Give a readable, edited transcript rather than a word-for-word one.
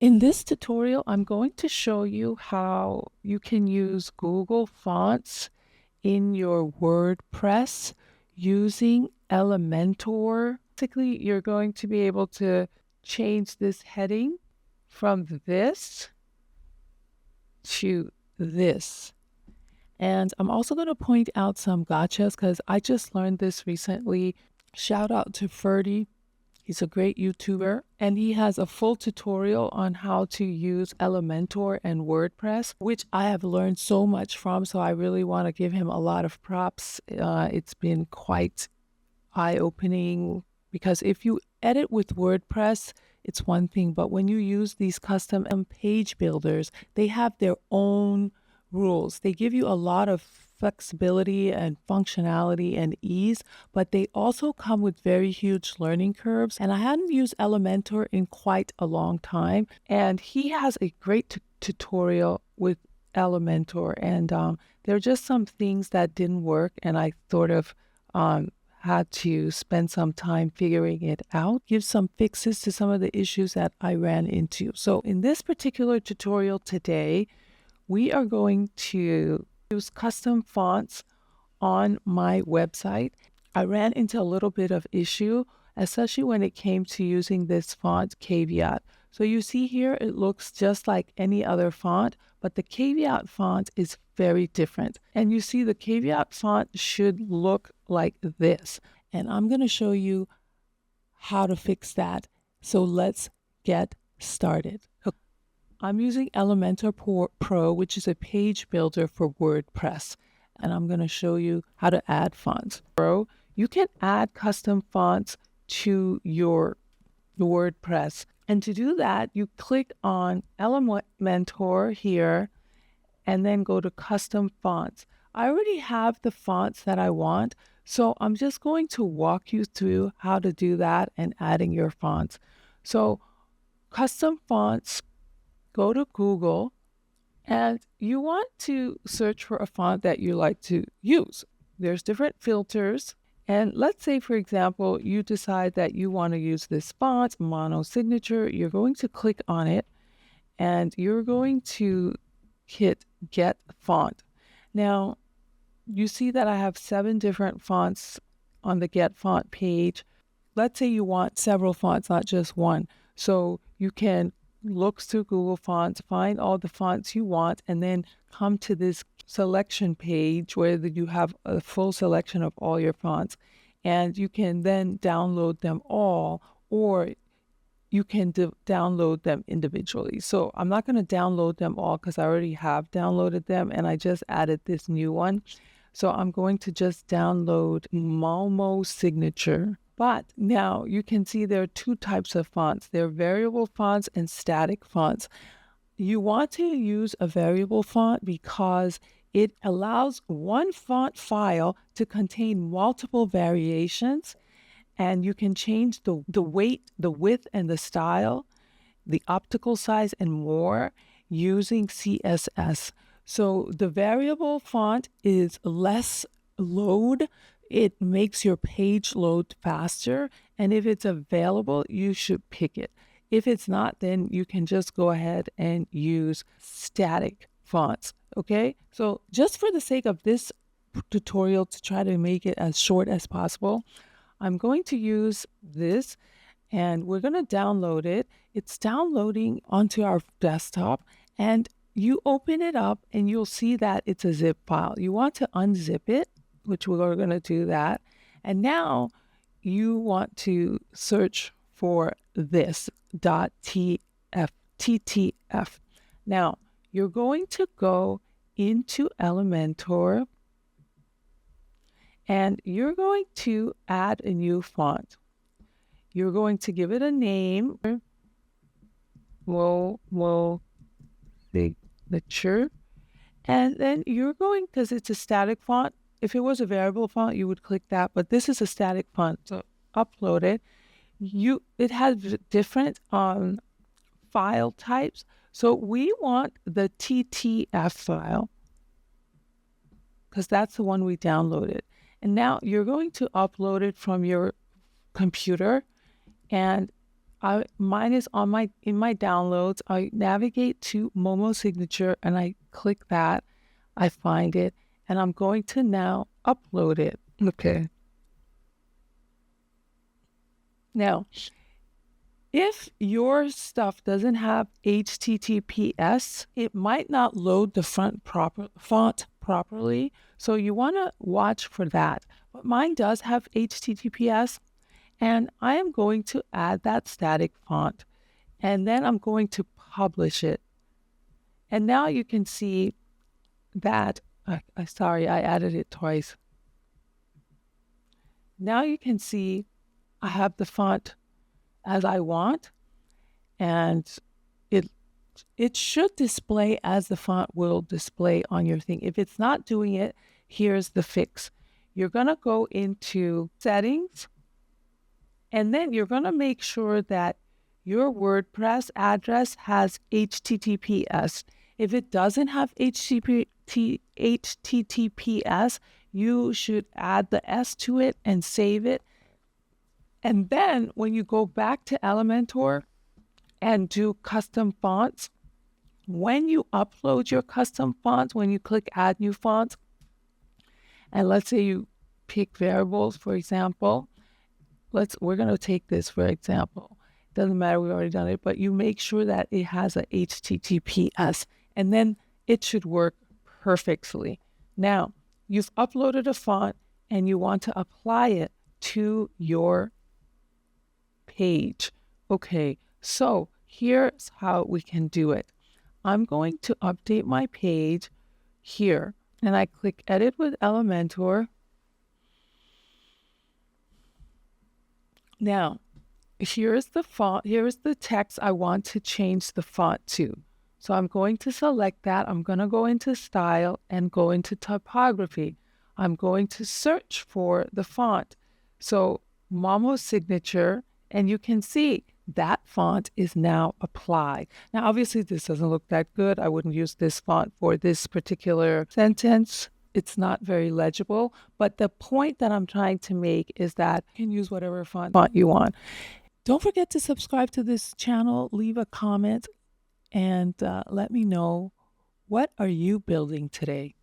In this tutorial, I'm going to show you how you can use Google Fonts in your WordPress using Elementor. Basically, you're going to be able to change this heading from this to this. And I'm also going to point out some gotchas because I just learned this recently. Shout out to Ferdy. He's a great YouTuber, and he has a full tutorial on how to use Elementor and WordPress, which I have learned so much from. So I really want to give him a lot of props. It's been quite eye-opening because if you edit with WordPress, it's one thing, but when you use these custom page builders, they have their own rules. They give you a lot of flexibility and functionality and ease, but they also come with very huge learning curves. And I hadn't used Elementor in quite a long time, and he has a great tutorial with Elementor, and there are just some things that didn't work, and I sort of had to spend some time figuring it out, give some fixes to some of the issues that I ran into. So in this particular tutorial today, we are going to use custom fonts on my website. I ran into a little bit of issue, especially when it came to using this font Caveat. So you see here, it looks just like any other font, but the Caveat font is very different. And you see the Caveat font should look like this. And I'm going to show you how to fix that. So let's get started. I'm using Elementor Pro, which is a page builder for WordPress. And I'm going to show you how to add fonts. Pro, you can add custom fonts to your WordPress. And to do that, you click on Elementor here and then go to custom fonts. I already have the fonts that I want, so I'm just going to walk you through how to do that and adding your fonts. So custom fonts, go to Google, and you want to search for a font that you like to use. There's different filters. And let's say, for example, you decide that you want to use this font, Mono Signature. You're going to click on it, and you're going to hit Get Font. Now, you see that I have 7 different fonts on the Get Font page. Let's say you want several fonts, not just one. So you can look through Google Fonts, find all the fonts you want, and then come to this selection page where you have a full selection of all your fonts. And you can then download them all, or you can download them individually. So I'm not going to download them all because I already have downloaded them, and I just added this new one. So I'm going to just download Mono Signature. But now you can see there are 2 types of fonts. There are variable fonts and static fonts. You want to use a variable font because it allows one font file to contain multiple variations, and you can change the weight, the width, and the style, the optical size, and more using CSS. So the variable font is less load. It makes your page load faster, and if it's available, you should pick it. If it's not, then you can just go ahead and use static fonts, okay? So just for the sake of this tutorial, to try to make it as short as possible, I'm going to use this, and we're going to download it. It's downloading onto our desktop, and you open it up, and you'll see that it's a zip file. You want to unzip it, which we're going to do that. And now you want to search for this .ttf. Now you're going to go into Elementor, and you're going to add a new font. You're going to give it a name, LoveWahne Signature, and then you're going, because it's a static font. If it was a variable font, you would click that, but this is a static font. So upload it. It has different file types. So we want the TTF file because that's the one we downloaded. And now you're going to upload it from your computer, and Mine is in my downloads. I navigate to Momo Signature and I click that. I find it and I'm going to now upload it. Okay. Now, if your stuff doesn't have HTTPS, it might not load the font properly. So you want to watch for that. But mine does have HTTPS, and I am going to add that static font. And then I'm going to publish it. And now you can see that, sorry, I added it twice. Now you can see I have the font as I want, and it should display as the font will display on your thing. If it's not doing it, here's the fix. You're going to go into settings, and then you're going to make sure that your WordPress address has HTTPS. If it doesn't have HTTPS, you should add the S to it and save it. And then when you go back to Elementor and do custom fonts, when you upload your custom fonts, when you click add new fonts, and let's say you pick variables, for example, we're going to take this for example. Doesn't matter, we've already done it, but you make sure that it has a HTTPS, and then it should work perfectly. Now, you've uploaded a font and you want to apply it to your page. Okay, so here's how we can do it. I'm going to update my page here, and I click Edit with Elementor. Now, here's the font, here's the text I want to change the font to. So I'm going to select that. I'm going to go into Style and go into Typography. I'm going to search for the font. So Momo Signature, and you can see that font is now applied. Now, obviously, this doesn't look that good. I wouldn't use this font for this particular sentence. It's not very legible, but the point that I'm trying to make is that you can use whatever font you want. Don't forget to subscribe to this channel, leave a comment, and let me know, what are you building today?